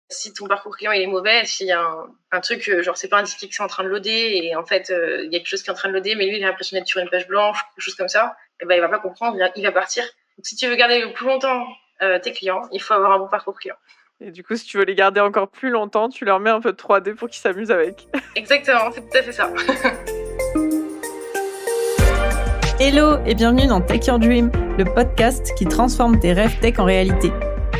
Si ton parcours client il est mauvais, s'il y a un truc, genre c'est pas indiqué que c'est en train de loader et en fait, il y a quelque chose qui est en train de loader, mais lui il a l'impression d'être sur une page blanche, quelque chose comme ça, et ben il va pas comprendre, il va partir. Donc si tu veux garder le plus longtemps tes clients, il faut avoir un bon parcours client. Et du coup, si tu veux les garder encore plus longtemps, tu leur mets un peu de 3D pour qu'ils s'amusent avec. Exactement, c'est tout à fait ça. Hello et bienvenue dans Tech Your Dream, le podcast qui transforme tes rêves tech en réalité.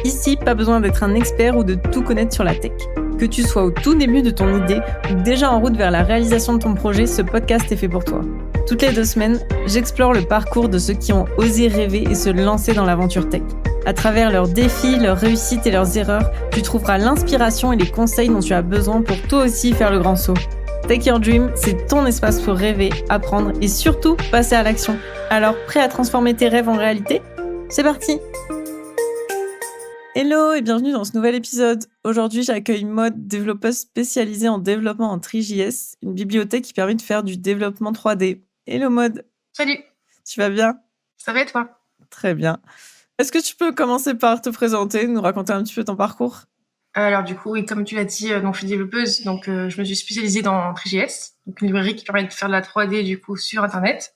Ici, pas besoin d'être un expert ou de tout connaître sur la tech. Que tu sois au tout début de ton idée ou déjà en route vers la réalisation de ton projet, ce podcast est fait pour toi. Toutes les 2 semaines, j'explore le parcours de ceux qui ont osé rêver et se lancer dans l'aventure tech. À travers leurs défis, leurs réussites et leurs erreurs, tu trouveras l'inspiration et les conseils dont tu as besoin pour toi aussi faire le grand saut. Tech Your Dream, c'est ton espace pour rêver, apprendre et surtout passer à l'action. Alors, prêt à transformer tes rêves en réalité ? C'est parti ! Hello et bienvenue dans ce nouvel épisode. Aujourd'hui, j'accueille Maud, développeuse spécialisée en développement en Three.js, une bibliothèque qui permet de faire du développement 3D. Hello Maud. Salut. Tu vas bien ? Ça va et toi ? Très bien. Est-ce que tu peux commencer par te présenter, nous raconter un petit peu ton parcours ? Alors du coup, oui, comme tu l'as dit, donc je suis développeuse, donc je me suis spécialisée dans Three.js, donc une librairie qui permet de faire de la 3D du coup sur internet.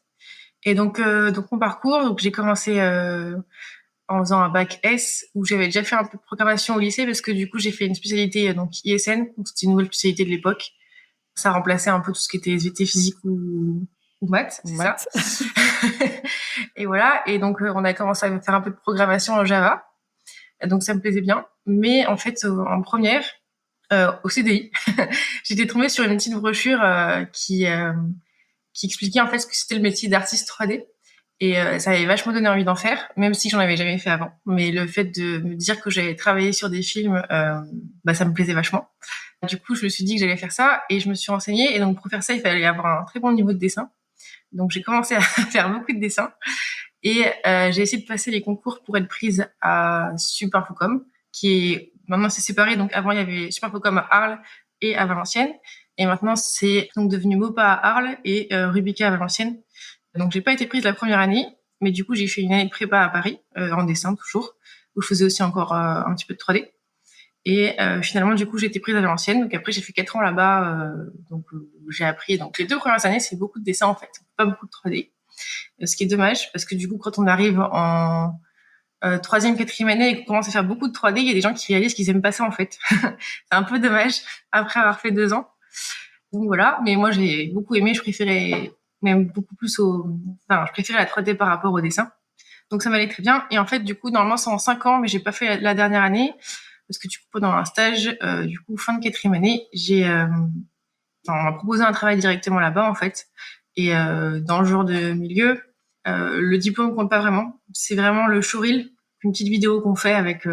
Et donc mon parcours, donc j'ai commencé en faisant un bac S où j'avais déjà fait un peu de programmation au lycée parce que du coup j'ai fait une spécialité donc ISN, donc c'était une nouvelle spécialité de l'époque. Ça remplaçait un peu tout ce qui était SVT physique ou maths, c'est ça. Et voilà, et donc on a commencé à faire un peu de programmation en Java. Donc ça me plaisait bien, mais en fait en première au CDI, j'étais tombée sur une petite brochure qui expliquait en fait ce que c'était le métier d'artiste 3D. Et ça avait vachement donné envie d'en faire, même si j'en avais jamais fait avant. Mais le fait de me dire que j'allais travailler sur des films, ça me plaisait vachement. Du coup, je me suis dit que j'allais faire ça et je me suis renseignée. Et donc, pour faire ça, il fallait avoir un très bon niveau de dessin. Donc, j'ai commencé à faire beaucoup de dessins. Et j'ai essayé de passer les concours pour être prise à Superinfocom, qui est maintenant c'est séparé. Donc, avant, il y avait Superinfocom à Arles et à Valenciennes. Et maintenant, c'est donc devenu MOPA à Arles et Rubica à Valenciennes. Donc, j'ai pas été prise la première année, mais du coup, j'ai fait une année de prépa à Paris, en dessin toujours, où je faisais aussi encore un petit peu de 3D. Et finalement, du coup, j'ai été prise à Valenciennes. Donc après, j'ai fait 4 ans là-bas. J'ai appris. Donc les 2 premières années, c'est beaucoup de dessin en fait, pas beaucoup de 3D. Ce qui est dommage, parce que du coup, quand on arrive en 3e, 4e année et qu'on commence à faire beaucoup de 3D, il y a des gens qui réalisent qu'ils aiment pas ça en fait. C'est un peu dommage après avoir fait 2 ans. Donc voilà, mais moi j'ai beaucoup aimé, je préférais même beaucoup plus je préférais la 3D par rapport au dessin. Donc ça m'allait très bien. Et en fait, du coup, normalement, c'est en 5 ans, mais j'ai pas fait la dernière année. Parce que du coup, pendant un stage, du coup, fin de 4e année, on m'a proposé un travail directement là-bas, en fait. Et dans le genre de milieu, le diplôme compte pas vraiment. C'est vraiment le showreel, une petite vidéo qu'on fait avec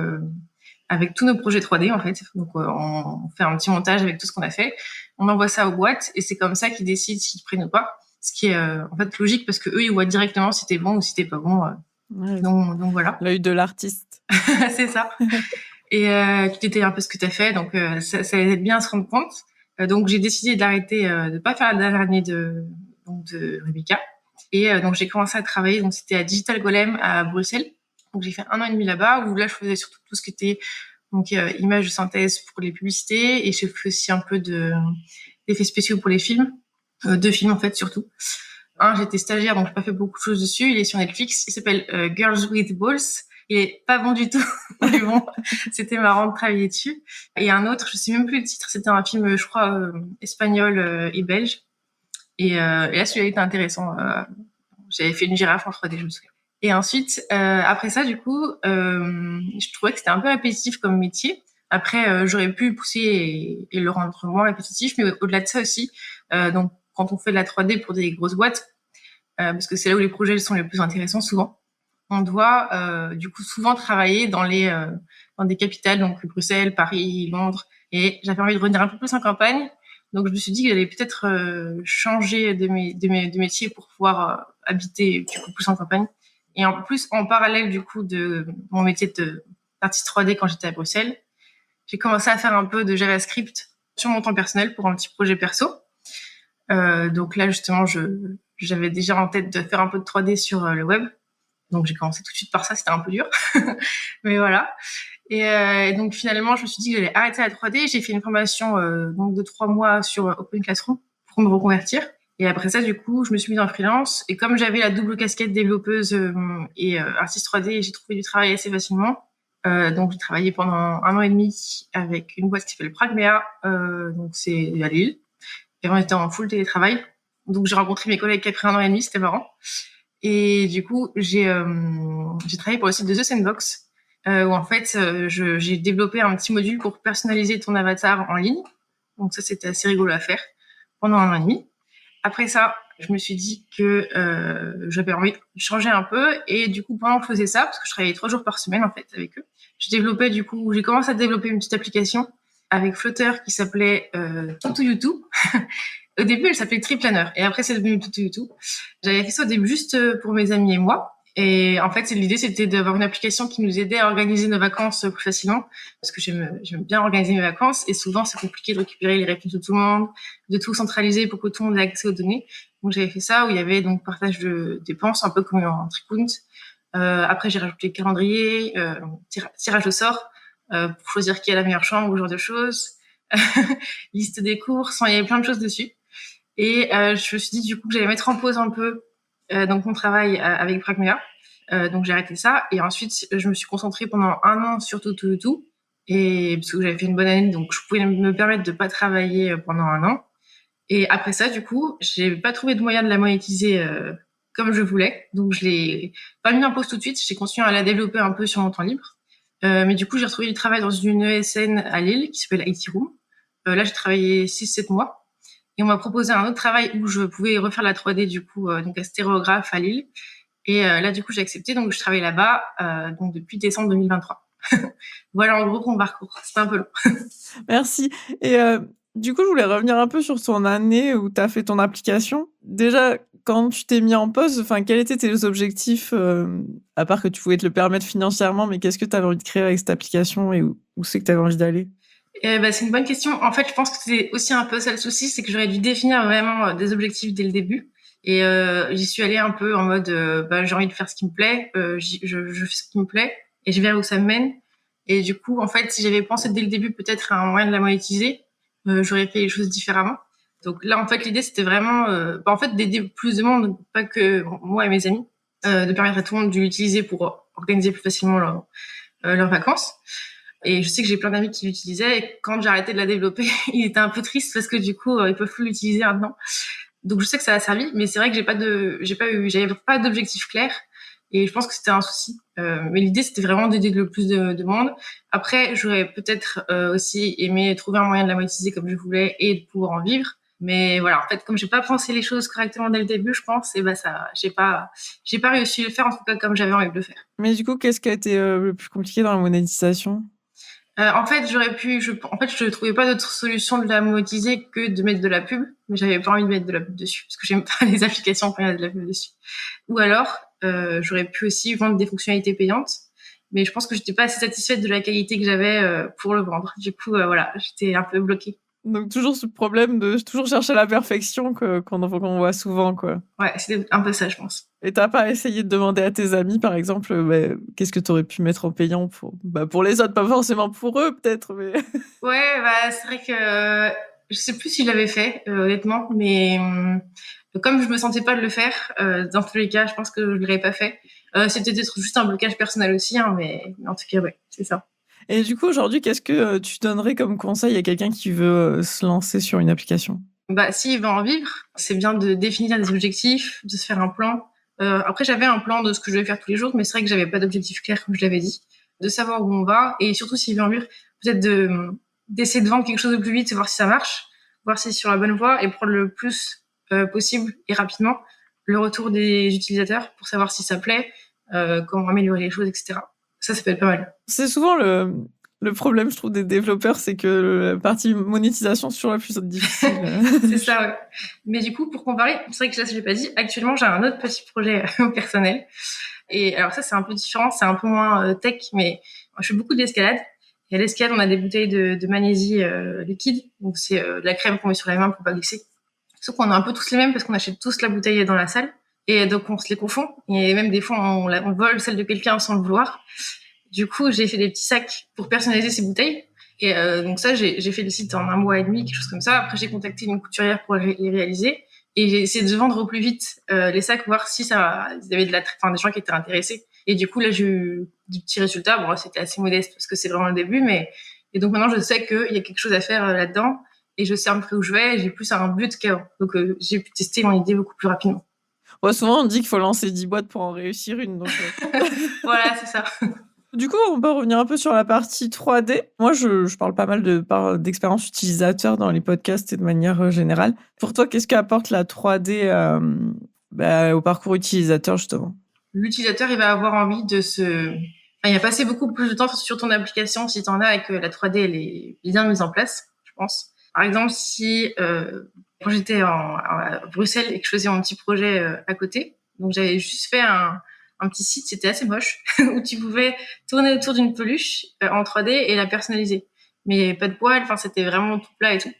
tous nos projets 3D, en fait. Donc, on fait un petit montage avec tout ce qu'on a fait. On envoie ça aux boîtes et c'est comme ça qu'ils décident s'ils prennent ou pas. Ce qui est en fait logique parce que eux, ils voient directement si t'es bon ou si t'es pas bon. Ouais. Donc voilà. L'œil de l'artiste. C'est ça. Et tu détailles un peu ce que tu as fait, donc ça aide bien à se rendre compte. Donc j'ai décidé d'arrêter, de pas faire la dernière année de Rubica. Et donc j'ai commencé à travailler, donc c'était à Digital Golem à Bruxelles. Donc j'ai fait 1 an et demi là-bas, où là je faisais surtout tout ce qui était donc images de synthèse pour les publicités, et je fais aussi un peu d'effets spéciaux pour les films, 2 films en fait surtout. J'étais stagiaire, donc j'ai pas fait beaucoup de choses dessus. Il est sur Netflix, il s'appelle Girls with Balls. Il est pas bon du tout, mais bon, c'était marrant de travailler dessus. Et un autre, je sais même plus le titre, c'était un film, je crois, espagnol et belge. Et là, celui-là était intéressant. J'avais fait une girafe en 3D, je me souviens. Et ensuite, après ça, du coup, je trouvais que c'était un peu répétitif comme métier. Après, j'aurais pu pousser et le rendre moins répétitif, mais au-delà de ça aussi, donc quand on fait de la 3D pour des grosses boîtes, parce que c'est là où les projets sont les plus intéressants souvent, on doit du coup souvent travailler dans des capitales, donc Bruxelles, Paris, Londres. Et j'avais envie de revenir un peu plus en campagne, donc je me suis dit que j'allais peut-être changer de métier pour pouvoir habiter du coup plus en campagne. Et en plus, en parallèle du coup de mon métier d'artiste 3D quand j'étais à Bruxelles, j'ai commencé à faire un peu de JavaScript sur mon temps personnel pour un petit projet perso. Donc là justement, j'avais déjà en tête de faire un peu de 3D sur le web. Donc j'ai commencé tout de suite par ça, c'était un peu dur, mais voilà. Et donc finalement, je me suis dit que j'allais arrêter la 3D. J'ai fait une formation donc de 3 mois sur Open Classroom pour me reconvertir. Et après ça, du coup, je me suis mise en freelance. Et comme j'avais la double casquette développeuse et artiste 3D, j'ai trouvé du travail assez facilement. Donc j'ai travaillé pendant 1 an et demi avec une boîte qui s'appelle Pragmea, donc c'est à Lille. Et on était en full télétravail. Donc j'ai rencontré mes collègues qui après 1 an et demi, c'était marrant. Et du coup, j'ai travaillé pour le site de The Sandbox, où en fait, j'ai développé un petit module pour personnaliser ton avatar en ligne. Donc ça, c'était assez rigolo à faire pendant 1 an et demi. Après ça, je me suis dit que j'avais envie de changer un peu. Et du coup, pendant que je faisais ça, parce que je travaillais 3 jours par semaine en fait avec eux, j'ai commencé à développer une petite application avec Flutter qui s'appelait TutuYutu. Au début, elle s'appelait Triplanner. Et après, c'est devenu TutuYutu. J'avais fait ça au début juste pour mes amis et moi. Et en fait, l'idée, c'était d'avoir une application qui nous aidait à organiser nos vacances plus facilement. Parce que j'aime bien organiser mes vacances. Et souvent, c'est compliqué de récupérer les réponses de tout le monde, de tout centraliser pour que tout le monde ait accès aux données. Donc, j'avais fait ça où il y avait donc partage de dépenses, un peu comme en Tricount. Après, j'ai rajouté calendrier, tirage au sort, pour choisir qui a la meilleure chambre, ce genre de choses. Liste des courses. Enfin, il y avait plein de choses dessus. Et je me suis dit du coup que j'allais mettre en pause un peu donc mon travail avec Pragmea. Donc j'ai arrêté ça et ensuite je me suis concentrée pendant 1 an sur TutuYutu et parce que j'avais fait une bonne année donc je pouvais me permettre de pas travailler pendant 1 an. Et après ça du coup j'ai pas trouvé de moyen de la monétiser comme je voulais, donc je l'ai pas mis en pause tout de suite. J'ai continué à la développer un peu sur mon temps libre, mais du coup j'ai retrouvé du travail dans une ESN à Lille qui s'appelle IT Room. Là j'ai travaillé 6-7 mois. Et on m'a proposé un autre travail où je pouvais refaire la 3D du coup, donc à Stéréographe à Lille. Et là du coup j'ai accepté, donc je travaille là-bas donc depuis décembre 2023. Voilà en gros mon parcours. C'est un peu long. Merci. Et du coup, je voulais revenir un peu sur ton année où tu as fait ton application. Déjà, quand tu t'es mis en pause, quels étaient tes objectifs, à part que tu pouvais te le permettre financièrement, mais qu'est-ce que tu avais envie de créer avec cette application et où c'est que tu avais envie d'aller? C'est une bonne question. En fait, je pense que c'est aussi un peu ça le souci, c'est que j'aurais dû définir vraiment des objectifs dès le début. Et j'y suis allée un peu en mode, j'ai envie de faire ce qui me plaît, je fais ce qui me plaît et je verrai où ça me mène. Et du coup, en fait, si j'avais pensé dès le début peut-être à un moyen de la monétiser, j'aurais fait les choses différemment. Donc là, en fait, l'idée c'était vraiment, en fait, d'aider plus de monde, pas que moi et mes amis, de permettre à tout le monde de l'utiliser pour organiser plus facilement leurs vacances. Et je sais que j'ai plein d'amis qui l'utilisaient et quand j'ai arrêté de la développer, ils étaient un peu tristes parce que du coup, ils peuvent plus l'utiliser maintenant. Donc je sais que ça a servi, mais c'est vrai que j'avais pas d'objectif clair et je pense que c'était un souci. Mais l'idée c'était vraiment d'aider le plus de monde. Après, j'aurais peut-être aussi aimé trouver un moyen de la monétiser comme je voulais et de pouvoir en vivre. Mais voilà, en fait, comme j'ai pas pensé les choses correctement dès le début, je pense, et j'ai pas réussi à le faire en tout cas comme j'avais envie de le faire. Mais du coup, qu'est-ce qui a été le plus compliqué dans la monétisation? En fait, je trouvais pas d'autre solution de la monétiser que de mettre de la pub, mais j'avais pas envie de mettre de la pub dessus parce que j'aime pas les applications quand il y a de la pub dessus. Ou alors, j'aurais pu aussi vendre des fonctionnalités payantes, mais je pense que j'étais pas assez satisfaite de la qualité que j'avais pour le vendre. Du coup, voilà, j'étais un peu bloquée. Donc toujours ce problème de toujours chercher la perfection qu'on voit souvent, quoi. Ouais, c'était un peu ça, je pense. Et t'as pas essayé de demander à tes amis, par exemple, qu'est-ce que t'aurais pu mettre en payant pour les autres, pas forcément pour eux, peut-être, mais... Ouais, c'est vrai que je sais plus si je l'avais fait, honnêtement, mais comme je me sentais pas de le faire, dans tous les cas, je pense que je l'aurais pas fait. C'était peut-être juste un blocage personnel aussi, hein, mais en tout cas, ouais, c'est ça. Et du coup, aujourd'hui, qu'est-ce que tu donnerais comme conseil à quelqu'un qui veut se lancer sur une application? S'il veut en vivre, c'est bien de définir des objectifs, de se faire un plan. Après, j'avais un plan de ce que je vais faire tous les jours, mais c'est vrai que j'avais pas d'objectif clair, comme je l'avais dit. De savoir où on va, et surtout s'il veut en vivre, peut-être d'essayer de vendre quelque chose de plus vite, voir si ça marche, voir si c'est sur la bonne voie, et prendre le plus possible et rapidement le retour des utilisateurs pour savoir si ça plaît, comment améliorer les choses, etc. Ça peut être pas mal. C'est souvent le problème, je trouve, des développeurs, c'est que la partie monétisation, c'est toujours la plus difficile. C'est ça, ouais. Mais du coup, pour comparer, c'est vrai que là, je l'ai pas dit, actuellement, j'ai un autre petit projet personnel. Et alors ça, c'est un peu différent, c'est un peu moins tech, mais je fais beaucoup d'escalade. Et à l'escalade, on a des bouteilles de magnésie liquide. Donc, c'est de la crème qu'on met sur la main pour pas glisser. Sauf qu'on a un peu tous les mêmes parce qu'on achète tous la bouteille dans la salle. Et donc, on se les confond. Et même des fois, on vole celle de quelqu'un sans le vouloir. Du coup, j'ai fait des petits sacs pour personnaliser ces bouteilles. Et donc ça, j'ai fait le site en 1 mois et demi, quelque chose comme ça. Après, j'ai contacté une couturière pour les réaliser. Et j'ai essayé de vendre au plus vite les sacs, voir si il y avait des gens qui étaient intéressés. Et du coup, là, j'ai eu du petit résultat. Bon, c'était assez modeste parce que c'est vraiment le début. Et donc maintenant, je sais qu'il y a quelque chose à faire là-dedans. Et je sais un peu où je vais. Et j'ai plus un but qu'avant. Donc, j'ai pu tester mon idée beaucoup plus rapidement. Ouais, souvent, on dit qu'il faut lancer 10 boîtes pour en réussir une. Donc, Voilà, c'est ça. Du coup, on peut revenir un peu sur la partie 3D. Moi, je parle pas mal d'expérience utilisateur dans les podcasts et de manière générale. Pour toi, qu'est-ce qu'apporte la 3D au parcours utilisateur, justement? L'utilisateur, il va avoir envie il va passer beaucoup plus de temps sur ton application si tu en as et que la 3D, elle est bien mise en place, je pense. Par exemple, si quand j'étais à Bruxelles et que je faisais mon petit projet à côté, donc j'avais juste fait un petit site, c'était assez moche, où tu pouvais tourner autour d'une peluche en 3D et la personnaliser. Mais pas de poils, c'était vraiment tout plat et tout.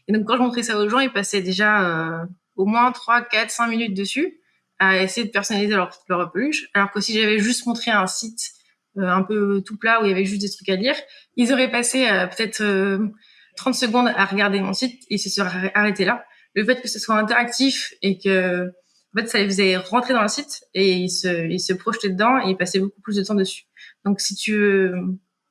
Et donc quand je montrais ça aux gens, ils passaient déjà au moins 3, 4, 5 minutes dessus à essayer de personnaliser leur peluche. Alors que si j'avais juste montré un site un peu tout plat où il y avait juste des trucs à lire, ils auraient passé peut-être 30 secondes à regarder mon site et ils se seraient arrêtés là. Le fait que ce soit interactif et que en fait, ça les faisait rentrer dans le site et ils se projetaient dedans et ils passaient beaucoup plus de temps dessus. Donc, si tu veux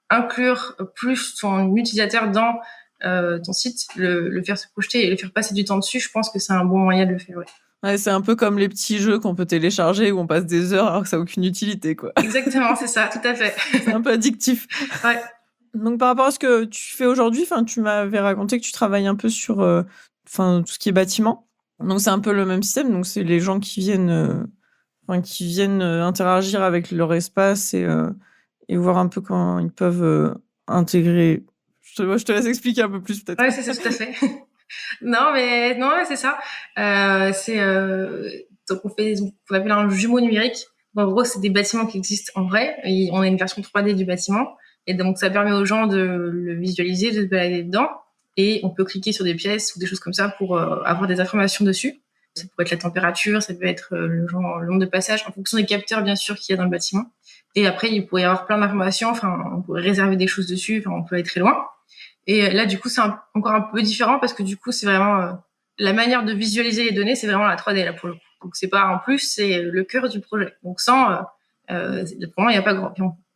inclure plus ton utilisateur dans ton site, le faire se projeter et le faire passer du temps dessus, je pense que c'est un bon moyen de le faire. Ouais. Ouais, c'est un peu comme les petits jeux qu'on peut télécharger où on passe des heures alors que ça n'a aucune utilité, quoi. Exactement, c'est ça, tout à fait. C'est un peu addictif. Ouais. Donc, par rapport à ce que tu fais aujourd'hui, tu m'avais raconté que tu travailles un peu sur tout ce qui est bâtiment. Donc, c'est un peu le même système. Donc, c'est les gens qui viennent, interagir avec leur espace et voir un peu comment ils peuvent intégrer. Je te laisse expliquer un peu plus, peut-être. Ouais, c'est ça, tout à fait. Non, mais c'est ça. Donc on fait ce qu'on appelle un jumeau numérique. En gros, c'est des bâtiments qui existent en vrai. Et on a une version 3D du bâtiment. Et donc, ça permet aux gens de le visualiser, de se balader dedans. Et on peut cliquer sur des pièces ou des choses comme ça pour avoir des informations dessus. Ça peut être la température, ça peut être le nombre de passages, en fonction des capteurs, bien sûr, qu'il y a dans le bâtiment. Et après, il pourrait y avoir plein d'informations. On pourrait réserver des choses dessus. On peut aller très loin. Et là, du coup, c'est encore un peu différent parce que du coup, c'est vraiment la manière de visualiser les données, c'est vraiment la 3D là pour le coup. Donc c'est pas en plus, c'est le cœur du projet. Donc sans, pour moi, il y a pas grand.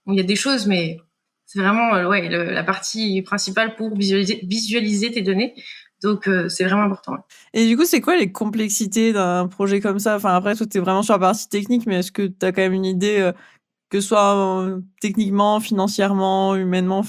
Il y a des choses, mais c'est vraiment la partie principale pour visualiser tes données. Donc c'est vraiment important. Et du coup, c'est quoi les complexités d'un projet comme ça? Après, toi, tu es vraiment sur la partie technique, mais est-ce que tu as quand même une idée, que ce soit techniquement, financièrement, humainement,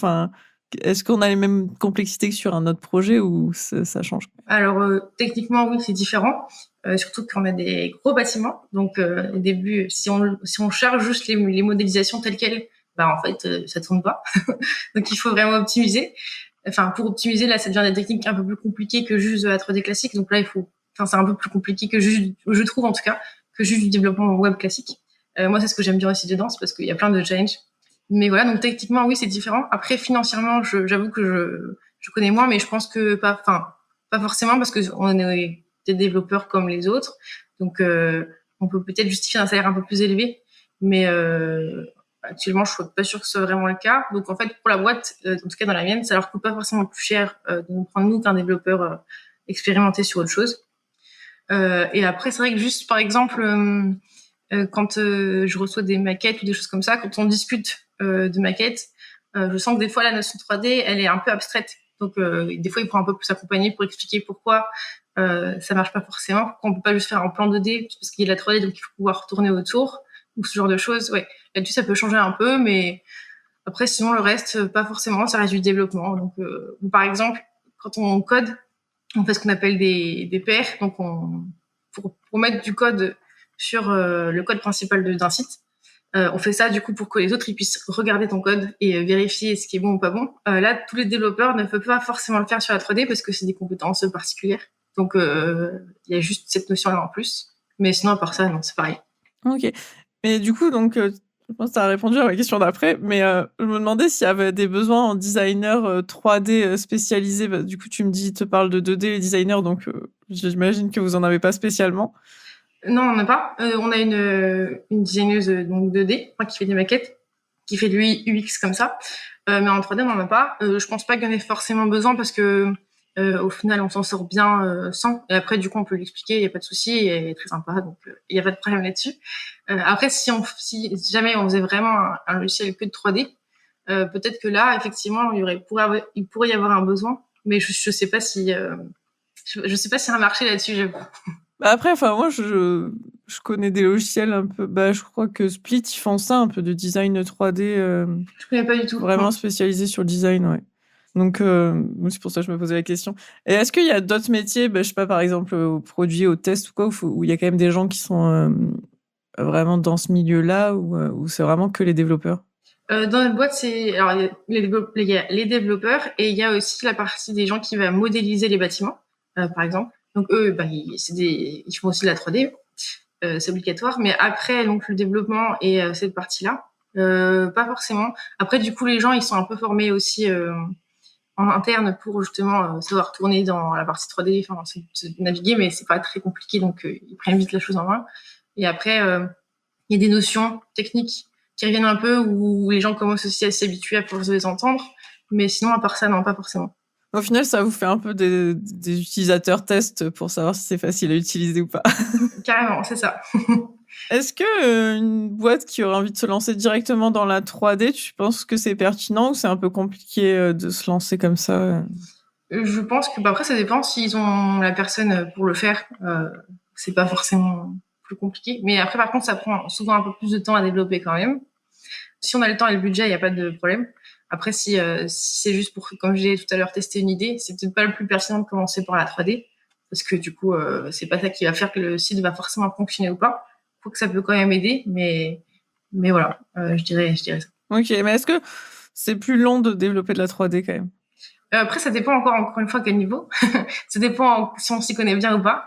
est-ce qu'on a les mêmes complexités que sur un autre projet ou ça change? Alors, techniquement, oui, c'est différent. Surtout quand on a des gros bâtiments. Donc, au début, si on charge juste les modélisations telles quelles, en fait, ça tourne pas. Donc, il faut vraiment optimiser. Pour optimiser, là, ça devient des techniques un peu plus compliquées que juste de la 3D classique. Donc là, c'est un peu plus compliqué que juste, je trouve en tout cas, que juste du développement web classique. Moi, c'est ce que j'aime bien aussi dedans, c'est parce qu'il y a plein de challenges. Mais voilà, donc techniquement, oui, c'est différent. Après, financièrement, j'avoue que je connais moins, mais je pense que pas forcément parce que on est des développeurs comme les autres. Donc, on peut peut-être justifier un salaire un peu plus élevé. Mais actuellement, je suis pas sûre que ce soit vraiment le cas. Donc, en fait, pour la boîte, en tout cas dans la mienne, ça leur coûte pas forcément plus cher de nous prendre nous qu'un développeur expérimenté sur autre chose. Et après, c'est vrai que juste, par exemple, quand je reçois des maquettes ou des choses comme ça, quand on discute de maquettes, je sens que des fois la notion 3D, elle est un peu abstraite. Donc des fois, il faut un peu plus accompagner pour expliquer pourquoi ça marche pas forcément, pourquoi on peut pas juste faire un plan 2D parce qu'il y a de la 3D, donc il faut pouvoir tourner autour ou ce genre de choses. Ouais, là-dessus, ça peut changer un peu, mais après, sinon le reste, pas forcément. Ça reste du développement. Donc, par exemple, quand on code, on fait ce qu'on appelle des pairs. Donc, pour mettre du code sur le code principal d'un site. On fait ça du coup pour que les autres ils puissent regarder ton code et vérifier ce qui est bon ou pas bon. Là, tous les développeurs ne peuvent pas forcément le faire sur la 3D parce que c'est des compétences particulières. Donc, il y a juste cette notion-là en plus. Mais sinon, à part ça, non, c'est pareil. Ok. Mais du coup, donc, je pense que tu as répondu à ma question d'après, mais je me demandais s'il y avait des besoins en designer 3D spécialisé. Du coup, tu te parles de 2D et designer, donc j'imagine que vous en avez pas spécialement. Non, on n'en a pas. On a une designeuse donc 2D, qui fait des maquettes, qui fait de l'UX comme ça. Mais en 3D, on n'en a pas. Je pense pas qu'il y en ait forcément besoin parce que au final, on s'en sort bien sans. Et après, du coup, on peut l'expliquer, il n'y a pas de souci, et elle est très sympa, donc il n'y a pas de problème là-dessus. Après, si jamais on faisait vraiment un logiciel que de 3D, peut-être que là, effectivement, il pourrait y avoir un besoin, mais je sais pas si je sais pas s'il y a un marché là-dessus. Bah après, enfin, moi, je connais des logiciels un peu. Bah, je crois que Split, ils font ça, un peu de design 3D, Je connais pas du tout. vraiment spécialisé sur le design, ouais. Donc, c'est pour ça que je me posais la question. Et est-ce qu'il y a d'autres métiers, bah, je sais pas, par exemple, au produit, au test ou quoi, où il y a quand même des gens qui sont vraiment dans ce milieu-là, ou c'est vraiment que les développeurs? Dans notre boîte, alors il y a les développeurs et il y a aussi la partie des gens qui va modéliser les bâtiments, par exemple. Donc eux, ils font aussi de la 3D, c'est obligatoire. Mais après, donc le développement et cette partie-là, pas forcément. Après, du coup, les gens, ils sont un peu formés aussi en interne pour justement savoir tourner dans la partie 3D, enfin se naviguer, mais c'est pas très compliqué, donc ils prennent vite la chose en main. Et après, il y a des notions techniques qui reviennent un peu où les gens commencent aussi à s'habituer à pouvoir les entendre, mais sinon à part ça, non, pas forcément. Au final, ça vous fait un peu des utilisateurs tests pour savoir si c'est facile à utiliser ou pas. Carrément, c'est ça. Est-ce que une boîte qui aurait envie de se lancer directement dans la 3D, tu penses que c'est pertinent ou c'est un peu compliqué de se lancer comme ça? Je pense que après ça dépend s'ils ont la personne pour le faire. C'est pas forcément plus compliqué, mais après par contre ça prend souvent un peu plus de temps à développer quand même. Si on a le temps et le budget, il n'y a pas de problème. Après, si c'est juste pour, comme j'ai dit tout à l'heure, tester une idée, c'est peut-être pas le plus pertinent de commencer par la 3D, parce que du coup, c'est pas ça qui va faire que le site va forcément fonctionner ou pas. Faut que ça peut quand même aider, mais voilà, je dirais ça. Ok, mais est-ce que c'est plus long de développer de la 3D quand même? Après, ça dépend encore une fois quel niveau. Ça dépend si on s'y connaît bien ou pas.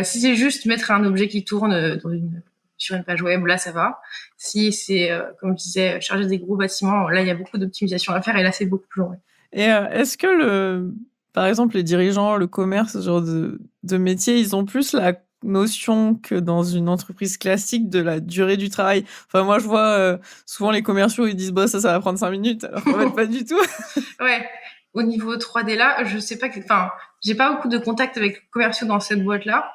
Si c'est juste mettre un objet qui tourne sur une page web, là, ça va. Si c'est, comme je disais, charger des gros bâtiments, là, il y a beaucoup d'optimisation à faire et là, c'est beaucoup plus long. Ouais. Et est-ce que par exemple, les dirigeants, le commerce, ce genre de métier, ils ont plus la notion que dans une entreprise classique de la durée du travail? Enfin, moi, je vois souvent les commerciaux, ils disent, bah, ça va prendre 5 minutes, alors qu'en fait, pas du tout. Ouais. Au niveau 3D là, je sais pas j'ai pas beaucoup de contact avec les commerciaux dans cette boîte-là.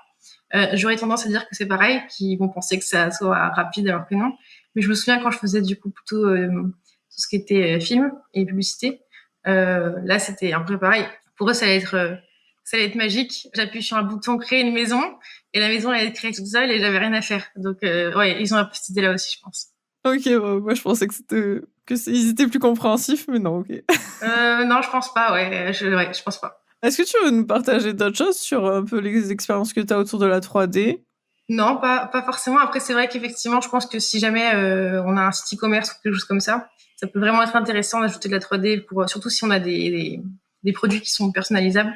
J'aurais tendance à dire que c'est pareil, qu'ils vont penser que ça soit rapide alors que non. Mais je me souviens quand je faisais du coup plutôt tout ce qui était film et publicité. Là, c'était un peu pareil. Pour eux, ça allait être magique. J'appuie sur un bouton créer une maison et la maison allait être créée toute seule et j'avais rien à faire. Donc ouais, ils ont un peu cette idée-là aussi, je pense. Ok, bon, moi je pensais ils étaient plus compréhensifs, mais non, ok. Non, je pense pas, ouais, je pense pas. Est-ce que tu veux nous partager d'autres choses sur un peu les expériences que tu as autour de la 3D? Non, pas forcément. Après, c'est vrai qu'effectivement, je pense que si jamais on a un site e-commerce ou quelque chose comme ça peut vraiment être intéressant d'ajouter de la 3D pour, surtout si on a des produits qui sont personnalisables,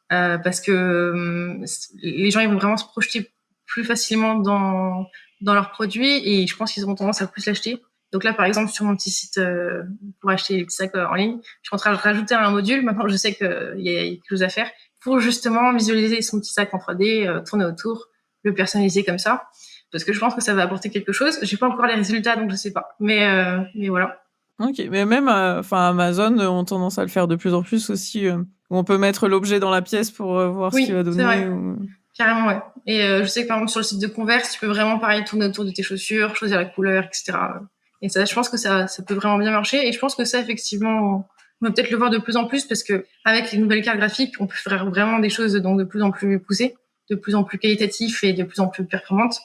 parce que les gens ils vont vraiment se projeter plus facilement dans leurs produits et je pense qu'ils auront tendance à plus l'acheter. Donc là, par exemple, sur mon petit site pour acheter les petits sacs en ligne, je suis en train de rajouter un module. Maintenant, je sais qu'il y a quelque chose à faire pour justement visualiser son petit sac en 3D, tourner autour, le personnaliser comme ça, parce que je pense que ça va apporter quelque chose. J'ai pas encore les résultats, donc je sais pas. Mais voilà. Ok, mais même Amazon ont tendance à le faire de plus en plus aussi, où on peut mettre l'objet dans la pièce pour voir ce qu'il va donner. C'est vrai. Carrément, ouais. Et je sais que par exemple sur le site de Converse, tu peux vraiment pareil tourner autour de tes chaussures, choisir la couleur, etc. Et ça, je pense que ça peut vraiment bien marcher. Et je pense que ça, effectivement, on va peut-être le voir de plus en plus parce que avec les nouvelles cartes graphiques, on peut faire vraiment des choses donc de plus en plus poussées, de plus en plus qualitatives et de plus en plus performantes.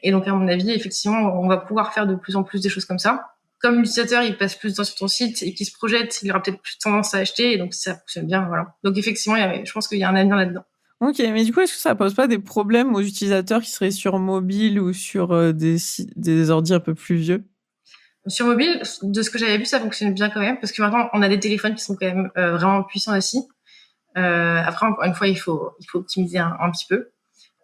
Et donc, à mon avis, effectivement, on va pouvoir faire de plus en plus des choses comme ça. Comme l'utilisateur, il passe plus de temps sur ton site et qu'il se projette, il aura peut-être plus tendance à acheter. Et donc, si ça fonctionne bien, voilà. Donc, effectivement, je pense qu'il y a un avenir là-dedans. Ok, mais du coup, est-ce que ça pose pas des problèmes aux utilisateurs qui seraient sur mobile ou sur des ordi un peu plus vieux? Sur mobile, de ce que j'avais vu, ça fonctionne bien quand même, parce que maintenant, on a des téléphones qui sont quand même vraiment puissants aussi. Après, encore une fois, il faut optimiser un petit peu.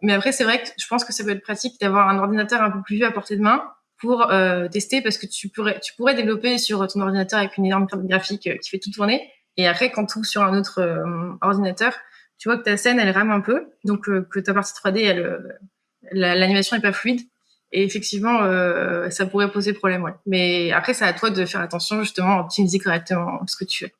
Mais après, c'est vrai que je pense que ça peut être pratique d'avoir un ordinateur un peu plus vieux à portée de main pour tester, parce que tu pourrais développer sur ton ordinateur avec une énorme carte graphique qui fait tout tourner. Et après, quand tu ouvres sur un autre ordinateur, tu vois que ta scène, elle rame un peu. Donc, que ta partie 3D, l'animation est pas fluide. Et effectivement, ça pourrait poser problème, ouais. Mais après, c'est à toi de faire attention, justement, à optimiser correctement ce que tu fais.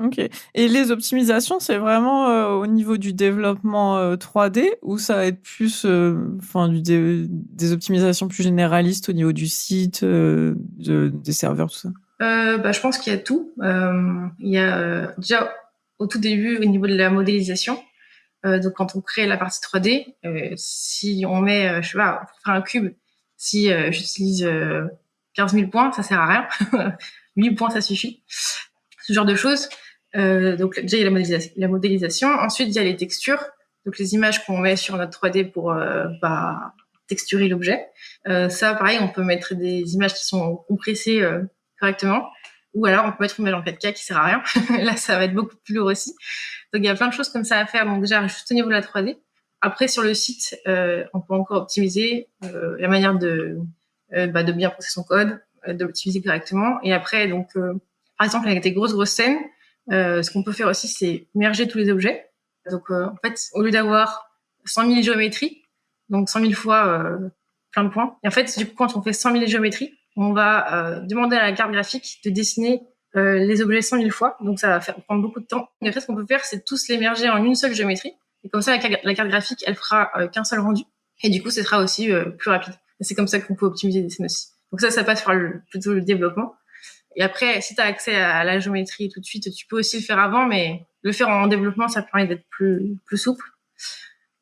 Ok. Et les optimisations, c'est vraiment au niveau du développement 3D ou ça va être plus des optimisations plus généralistes au niveau du site, des serveurs, tout ça? Je pense qu'il y a tout. Il y a déjà au tout début au niveau de la modélisation. Donc quand on crée la partie 3D, si on met, je sais pas, pour faire un cube, si j'utilise 15 000 points, ça sert à rien. 8 points, ça suffit. Ce genre de choses. Donc déjà il y a la modélisation. Ensuite il y a les textures, donc les images qu'on met sur notre 3D pour texturer l'objet. Ça pareil, on peut mettre des images qui sont compressées correctement, ou alors on peut mettre une image en 4K qui sert à rien. Là ça va être beaucoup plus lourd aussi. Donc il y a plein de choses comme ça à faire. Donc déjà juste au niveau de la 3D. Après sur le site, on peut encore optimiser la manière de bien poser son code, de l'optimiser correctement. Et après donc par exemple avec des grosses scènes, ce qu'on peut faire aussi, c'est merger tous les objets. Donc, en fait, au lieu d'avoir 100 000 géométries, donc 100 000 fois plein de points, et en fait, du coup, quand on fait 100 000 géométries, on va demander à la carte graphique de dessiner les objets 100 000 fois. Donc, ça va prendre beaucoup de temps. Et après, ce qu'on peut faire, c'est tous les merger en une seule géométrie. Et comme ça, la carte graphique, elle fera qu'un seul rendu. Et du coup, ce sera aussi plus rapide. Et c'est comme ça qu'on peut optimiser des scènes aussi. Donc ça passe par plutôt le développement. Et après, si tu as accès à la géométrie tout de suite, tu peux aussi le faire avant, mais le faire en développement, ça permet d'être plus souple.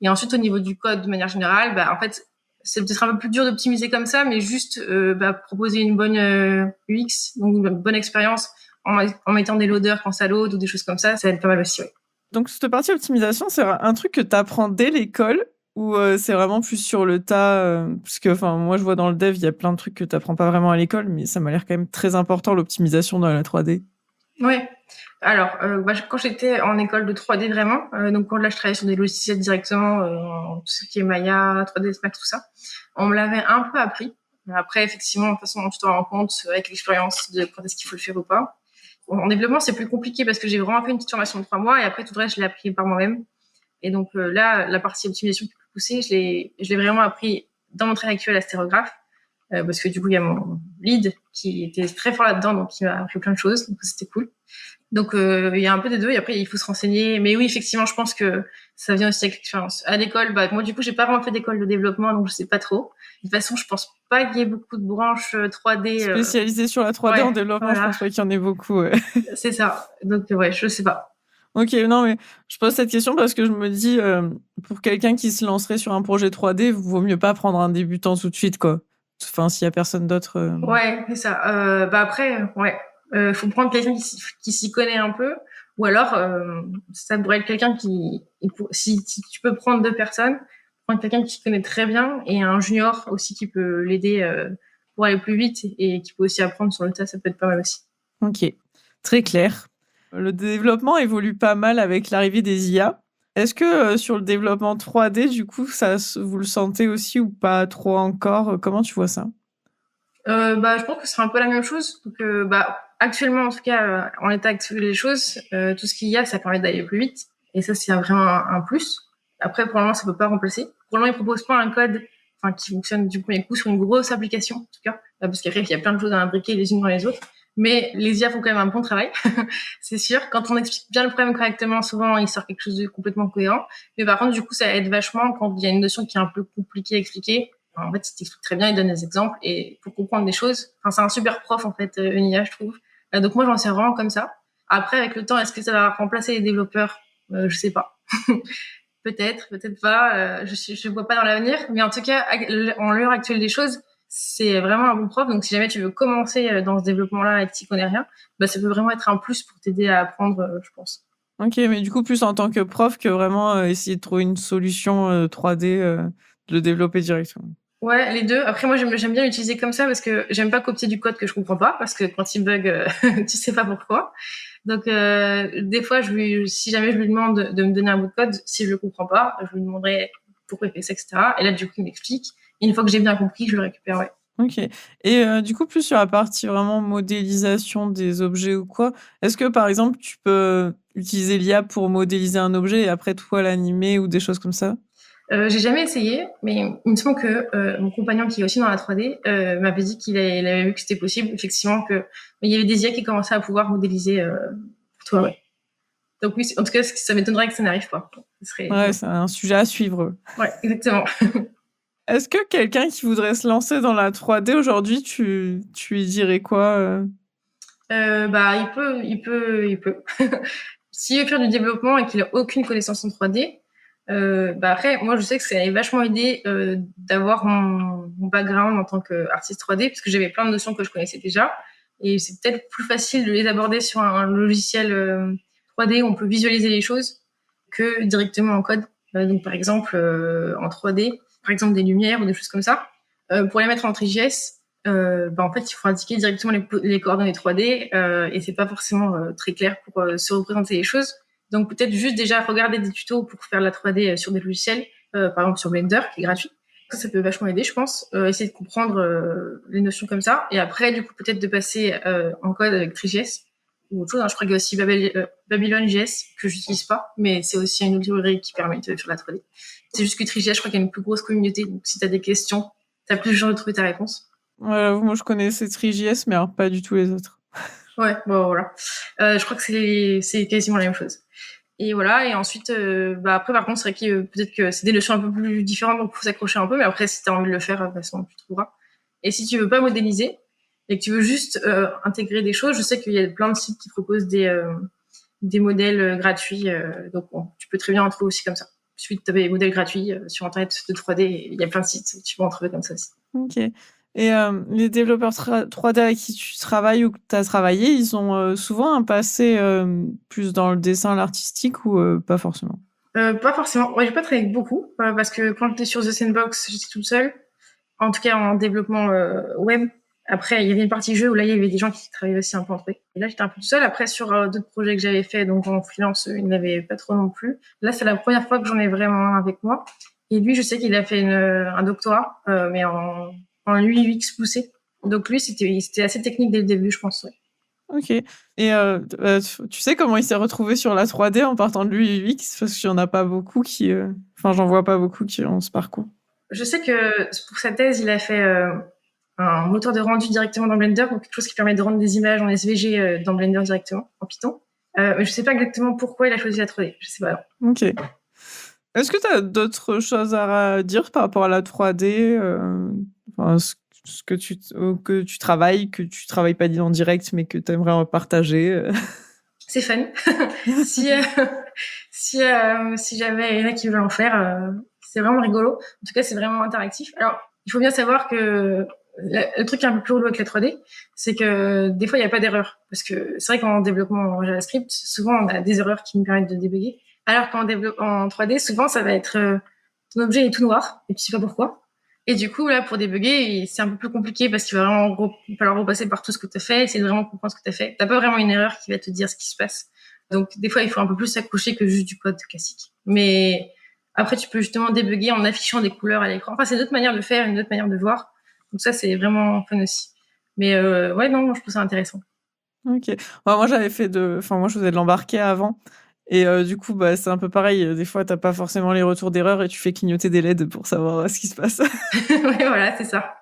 Et ensuite, au niveau du code, de manière générale, en fait, c'est peut-être un peu plus dur d'optimiser comme ça, mais juste proposer une bonne UX, donc une bonne expérience, en mettant des loaders quand ça load ou des choses comme ça va être pas mal aussi, ouais. Donc, cette partie optimisation, c'est un truc que tu apprends dès l'école ou c'est vraiment plus sur le tas parce que, moi, je vois dans le dev, il y a plein de trucs que tu n'apprends pas vraiment à l'école, mais ça m'a l'air quand même très important, l'optimisation dans la 3D. Ouais. Alors, quand j'étais en école de 3D vraiment, donc quand là je travaillais sur des logiciels directement, tout ce qui est Maya, 3ds Max, tout ça, on me l'avait un peu appris. Après, effectivement, de toute façon, tu te rends compte avec l'expérience de quand est-ce qu'il faut le faire ou pas. En développement, c'est plus compliqué parce que j'ai vraiment fait une petite formation de 3 mois et après tout le reste, je l'ai appris par moi-même. Et donc là, la partie optimisation plus poussée, je l'ai vraiment appris dans mon travail actuel à stéréographe. Parce que du coup, il y a mon lead qui était très fort là-dedans, donc il m'a appris plein de choses, donc c'était cool. Donc il y a un peu des deux, et après il faut se renseigner. Mais oui, effectivement, je pense que ça vient aussi avec l'expérience. À l'école, moi du coup, j'ai pas vraiment fait d'école de développement, donc je sais pas trop. De toute façon, je pense pas qu'il y ait beaucoup de branches 3D spécialisées sur la 3D en développement. Voilà. Je pense pas qu'il y en ait beaucoup. Ouais. C'est ça. Donc ouais, je sais pas. Ok, non, mais je pose cette question parce que je me dis, pour quelqu'un qui se lancerait sur un projet 3D, vaut mieux pas prendre un débutant tout de suite, quoi. Enfin, s'il y a personne d'autre. Ouais, c'est ça. Après, ouais, faut prendre quelqu'un qui s'y connaît un peu, ou alors ça pourrait être quelqu'un si tu peux prendre 2 personnes, prendre quelqu'un qui connaît très bien et un junior aussi qui peut l'aider pour aller plus vite et qui peut aussi apprendre sur le tas, ça peut être pas mal aussi. Ok, très clair. Le développement évolue pas mal avec l'arrivée des IA. Est-ce que sur le développement 3D, du coup, vous le sentez aussi ou pas trop encore? Comment tu vois ça? Je pense que c'est un peu la même chose. Donc, actuellement, en tout cas, en l'état actuel des choses, tout ce qu'il y a, ça permet d'aller plus vite. Et ça, c'est vraiment un plus. Après, pour le moment, ça peut pas remplacer. Pour le moment, ils proposent pas un code, qui fonctionne du premier coup sur une grosse application, en tout cas, parce qu'après, il y a plein de choses à imbriquer les unes dans les autres. Mais les IA font quand même un bon travail, c'est sûr. Quand on explique bien le problème correctement, souvent, il sort quelque chose de complètement cohérent. Mais par contre, du coup, ça aide vachement quand il y a une notion qui est un peu compliquée à expliquer. En fait, il t'explique très bien, il donne des exemples et pour comprendre des choses. C'est un super prof, en fait, une IA, je trouve. Donc moi, j'en sers vraiment comme ça. Après, avec le temps, est-ce que ça va remplacer les développeurs? Je sais pas. Peut-être pas. Je vois pas dans l'avenir. Mais en tout cas, en l'heure actuelle des choses, c'est vraiment un bon prof. Donc, si jamais tu veux commencer dans ce développement-là et que tu n'y connais rien, ça peut vraiment être un plus pour t'aider à apprendre, je pense. Ok, mais du coup, plus en tant que prof que vraiment essayer de trouver une solution 3D, de le développer directement. Ouais, les deux. Après, moi, j'aime bien l'utiliser comme ça parce que j'aime pas copier du code que je comprends pas parce que quand il bug, tu sais pas pourquoi. Donc, des fois, si jamais je lui demande de me donner un bout de code, si je le comprends pas, je lui demanderai pourquoi il fait ça, etc. Et là, du coup, il m'explique. Et une fois que j'ai bien compris, je le récupère, ouais. Ok. Et du coup, plus sur la partie vraiment modélisation des objets ou quoi, est-ce que, par exemple, tu peux utiliser l'IA pour modéliser un objet et après, toi, l'animer ou des choses comme ça? J'ai jamais essayé, mais il me semble que mon compagnon qui est aussi dans la 3D m'avait dit qu'il avait vu que c'était possible, effectivement, que il y avait des IA qui commençaient à pouvoir modéliser pour toi, ouais. Donc oui, en tout cas, ça m'étonnerait que ça n'arrive pas. Ce serait Ouais, c'est un sujet à suivre. Ouais, exactement. Est-ce que quelqu'un qui voudrait se lancer dans la 3D aujourd'hui, tu lui dirais quoi Bah, il peut. S'il veut faire du développement et qu'il a aucune connaissance en 3D, bah après, moi, je sais que ça m'a vachement aidé d'avoir mon background en tant qu'artiste 3D, parce que j'avais plein de notions que je connaissais déjà. Et c'est peut-être plus facile de les aborder sur un logiciel 3D où on peut visualiser les choses que directement en code. Donc, par exemple, en 3D, par exemple des lumières ou des choses comme ça. Pour les mettre en TriGS, bah en fait, il faut indiquer directement les coordonnées 3D et c'est pas forcément très clair pour se représenter les choses. Donc peut-être juste déjà regarder des tutos pour faire de la 3D sur des logiciels, par exemple sur Blender, qui est gratuit. Ça peut vachement aider, je pense. Essayer de comprendre les notions comme ça. Et après, du coup, peut-être de passer en code avec TriGS ou autre chose. Hein. Je crois qu'il y a aussi Babylon.js que j'utilise pas, mais c'est aussi une autre librairie qui permet de faire la 3D. C'est juste que TriGS, je crois qu'il y a une plus grosse communauté. Donc si tu as des questions, tu as plus de chances de trouver ta réponse. Moi, je connaissais TriGS, mais alors pas du tout les autres. Ouais, bon, voilà. Je crois que c'est quasiment la même chose. Et voilà, et ensuite, bah après, par contre, c'est vrai que peut-être que c'est des notions un peu plus différentes, donc faut s'accrocher un peu, mais après, si t'as envie de le faire, de toute façon, tu trouveras. Et si tu veux pas modéliser, et que tu veux juste intégrer des choses, je sais qu'il y a plein de sites qui proposent des modèles gratuits, donc bon, tu peux très bien en trouver aussi comme ça. Il suffit de taper des modèles gratuits sur Internet de 3D, il y a plein de sites, tu peux en trouver comme ça aussi. Ok. Et les développeurs 3D avec qui tu travailles ou que tu as travaillé, ils ont souvent un passé plus dans le dessin, l'artistique ou pas forcément? Pas forcément. Ouais, j'ai pas travaillé avec beaucoup, parce que quand j'étais sur The Sandbox, j'étais toute seule. En tout cas, en développement web. Après, il y avait une partie jeu où là, il y avait des gens qui travaillaient aussi un peu entre eux. Et là, j'étais un peu toute seule. Après, sur d'autres projets que j'avais fait, donc en freelance, il n'avait pas trop non plus. Là, c'est la première fois que j'en ai vraiment un avec moi. Et lui, je sais qu'il a fait un doctorat, mais en UI UX poussé. Donc lui, c'était assez technique dès le début, je pense. Ouais. Ok. Et tu sais comment il s'est retrouvé sur la 3D en partant de l'UX? Parce qu'il n'y en a pas beaucoup qui... Enfin, j'en vois pas beaucoup qui ont ce parcours. Je sais que pour sa thèse, il a fait un moteur de rendu directement dans Blender, donc quelque chose qui permet de rendre des images en SVG dans Blender directement, en Python. Mais je sais pas exactement pourquoi il a choisi la 3D. Je sais pas. Non. Ok. Est-ce que tu as d'autres choses à dire par rapport à la 3D enfin, ce que tu travailles, que tu travailles pas en direct, mais que tu aimerais partager C'est fun. si, si jamais il y en a qui veulent en faire, c'est vraiment rigolo. En tout cas, c'est vraiment interactif. Alors, il faut bien savoir que le truc qui est un peu plus relou avec la 3D, c'est que des fois, il n'y a pas d'erreur. Parce que c'est vrai qu'en développement en JavaScript, souvent, on a des erreurs qui nous permettent de débugger. Alors en 3D, souvent, ça va être ton objet est tout noir et tu sais pas pourquoi. Et du coup, là, pour débugger, c'est un peu plus compliqué parce qu'il va vraiment falloir repasser par tout ce que tu as fait, essayer de vraiment comprendre ce que tu as fait. T'as pas vraiment une erreur qui va te dire ce qui se passe. Donc, des fois, il faut un peu plus s'accrocher que juste du code classique. Mais après, tu peux justement débugger en affichant des couleurs à l'écran. Enfin, c'est une autre manière de faire, une autre manière de voir. Donc ça, c'est vraiment fun aussi. Mais ouais, non, je trouve ça intéressant. Ok. Moi, j'avais fait Enfin, moi, je faisais de l'embarqué avant. Et du coup, bah, c'est un peu pareil. Des fois, t'as pas forcément les retours d'erreur et tu fais clignoter des LED pour savoir ce qui se passe. Ouais, voilà, c'est ça.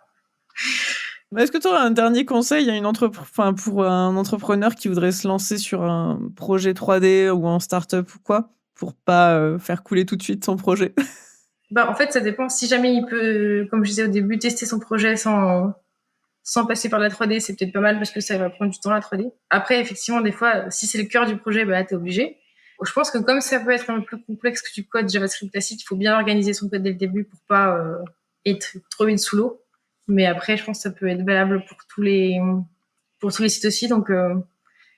Est-ce que tu aurais un dernier conseil à pour un entrepreneur qui voudrait se lancer sur un projet 3D ou en start-up ou quoi, pour pas faire couler tout de suite son projet? Bah, en fait, ça dépend. Si jamais il peut, comme je disais au début, tester son projet sans passer par la 3D, c'est peut-être pas mal parce que ça va prendre du temps la 3D. Après, effectivement, des fois, si c'est le cœur du projet, bah, t'es obligé. Je pense que comme ça peut être un peu plus complexe que du code JavaScript classique, il faut bien organiser son code dès le début pour pas être trop vite sous l'eau. Mais après, je pense que ça peut être valable pour tous les sites aussi. Donc,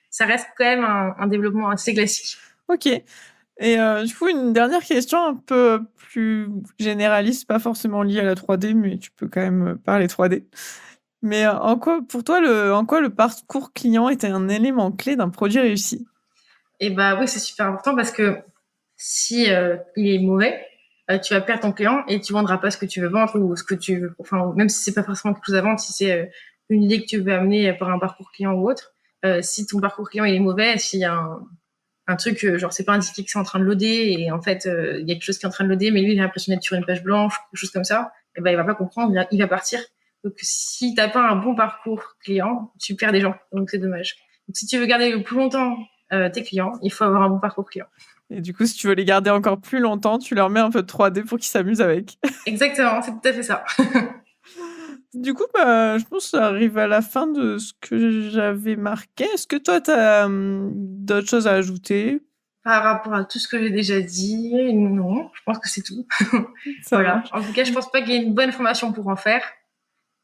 ça reste quand même un développement assez classique. Ok. Et du coup, une dernière question un peu plus généraliste, pas forcément liée à la 3D, mais tu peux quand même parler 3D. Mais en quoi le parcours client est un élément clé d'un produit réussi? Et bah oui, c'est super important parce que si il est mauvais, tu vas perdre ton client et tu vendras pas ce que tu veux vendre ou ce que tu veux. Enfin, même si c'est pas forcément quelque chose à vendre, si c'est une idée que tu veux amener par un parcours client ou autre, si ton parcours client il est mauvais, s'il y a un truc genre c'est pas indiqué que c'est en train de loader et en fait il y a quelque chose qui est en train de loader mais lui il a l'impression d'être sur une page blanche, quelque chose comme ça, et ben il va pas comprendre, il va partir. Donc si t'as pas un bon parcours client, tu perds des gens, donc c'est dommage. Donc si tu veux garder le plus longtemps tes clients, il faut avoir un bon parcours client. Et du coup, si tu veux les garder encore plus longtemps, tu leur mets un peu de 3D pour qu'ils s'amusent avec. Exactement, c'est tout à fait ça. Du coup, je pense que ça arrive à la fin de ce que j'avais marqué. Est-ce que toi, tu as d'autres choses à ajouter? Par rapport à tout ce que j'ai déjà dit, non, je pense que c'est tout. Voilà. En tout cas, je pense pas qu'il y ait une bonne formation pour en faire.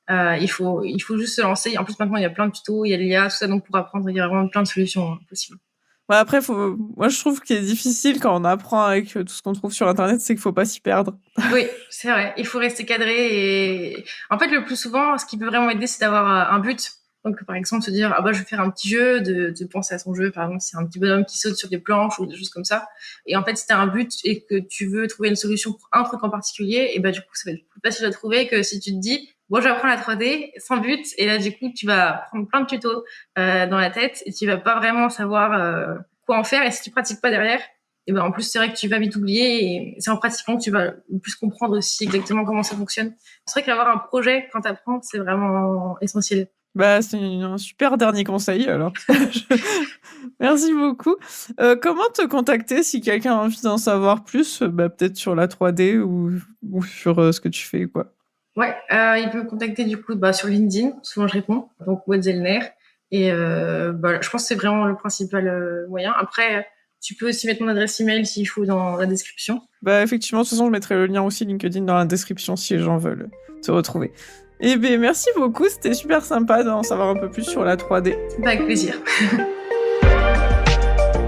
Il faut juste se lancer. En plus, maintenant, il y a plein de tutos, il y a l'IA, tout ça, donc pour apprendre, il y a vraiment plein de solutions possibles. Ouais, après, moi, je trouve qu'il est difficile quand on apprend avec tout ce qu'on trouve sur Internet, c'est qu'il faut pas s'y perdre. Oui, c'est vrai. Il faut rester cadré et en fait, le plus souvent, ce qui peut vraiment aider, c'est d'avoir un but. Donc, par exemple, se dire, je vais faire un petit jeu, de penser à son jeu. Par exemple, c'est un petit bonhomme qui saute sur des planches ou des choses comme ça. Et en fait, si t'as un but et que tu veux trouver une solution pour un truc en particulier, et du coup, ça va être plus facile à trouver que si tu te dis, je vais apprendre la 3D sans but. Et là, du coup, tu vas prendre plein de tutos dans la tête et tu vas pas vraiment savoir quoi en faire. Et si tu pratiques pas derrière, et en plus, c'est vrai que tu vas vite oublier et c'est en pratiquant que tu vas le plus comprendre aussi exactement comment ça fonctionne. C'est vrai qu'avoir un projet quand t'apprends, c'est vraiment essentiel. C'est un super dernier conseil, alors. Merci beaucoup. Comment te contacter si quelqu'un a envie d'en savoir plus, peut-être sur la 3D ou sur ce que tu fais, quoi? Ouais, il peut me contacter du coup sur LinkedIn, souvent je réponds, donc Wetzelner. Et je pense que c'est vraiment le principal moyen. Après, tu peux aussi mettre mon adresse email s'il faut dans la description. Effectivement, de toute façon, je mettrai le lien aussi LinkedIn dans la description si les gens veulent te retrouver. Eh bien, merci beaucoup, c'était super sympa d'en savoir un peu plus sur la 3D. Avec plaisir.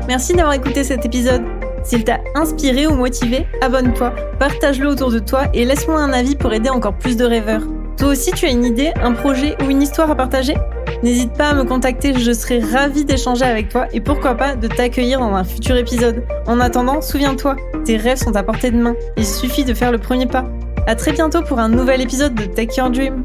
Merci d'avoir écouté cet épisode. S'il t'a inspiré ou motivé, abonne-toi, partage-le autour de toi et laisse-moi un avis pour aider encore plus de rêveurs. Toi aussi, tu as une idée, un projet ou une histoire à partager ? N'hésite pas à me contacter, je serai ravie d'échanger avec toi et pourquoi pas de t'accueillir dans un futur épisode. En attendant, souviens-toi, tes rêves sont à portée de main. Il suffit de faire le premier pas. À très bientôt pour un nouvel épisode de Take Your Dream.